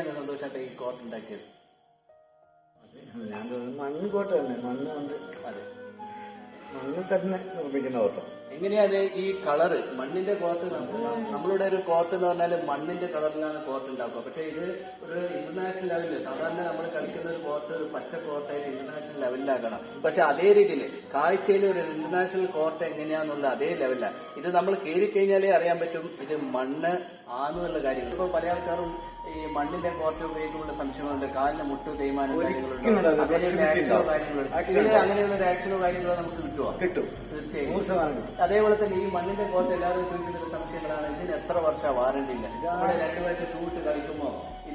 എങ്ങനെയാണ് സന്തോഷമായിട്ട് ഈ കോട്ട് ഉണ്ടാക്കിയത്? ഞാൻ മണ്ണ് കോട്ട തന്നെ, മണ്ണ് കൊണ്ട് അതെ, മണ്ണിൽ തന്നെ നിർമ്മിക്കുന്ന കോട്ടം. എങ്ങനെയാണ് ഈ കളറ് മണ്ണിന്റെ കോട്ട്? നമ്മളുടെ ഒരു കോട്ട് എന്ന് പറഞ്ഞാൽ മണ്ണിന്റെ കളറിലാണ് കോട്ട് ഉണ്ടാക്കുക. പക്ഷെ ഇത് ഒരു ഇന്റർനാഷണൽ ലെവലില് സാധാരണ നമ്മൾ കളിക്കുന്ന ഒരു കോട്ട് ഒരു പച്ച കോട്ടയിൽ ഇന്റർനാഷണൽ ലെവലിലാക്കണം. പക്ഷെ അതേ രീതിയിൽ കാഴ്ചയിൽ ഒരു ഇന്റർനാഷണൽ കോട്ട് എങ്ങനെയാന്നുള്ള അതേ ലെവലിലാണ്. ഇത് നമ്മൾ കയറിക്കഴിഞ്ഞാലേ അറിയാൻ പറ്റും ഇത് മണ്ണ് ആണെന്നുള്ള കാര്യങ്ങൾ. ഇപ്പൊ പല ആൾക്കാരും ഈ മണ്ണിന്റെ കോട്ട് ഉപയോഗിക്കുമ്പോൾ സംശയങ്ങളുണ്ട്, കാലിന് മുട്ട് തേയ്മാനം കാര്യങ്ങളുണ്ട്, അങ്ങനെയുള്ള ഒരു ആക്ഷനോ കാര്യങ്ങളോ നമുക്ക് കിട്ടുമോ? കിട്ടും, തീർച്ചയായും. അതേപോലെ തന്നെ ഈ മണ്ണിന്റെ കോട്ട് എല്ലാവരും ചോദിക്കുന്ന സംശയങ്ങളാണ്, ഇതിന് എത്ര വർഷം വാറണ്ടി ഇല്ല? 2 വർഷം ചൂട്ട് കളിക്കുമ്പോ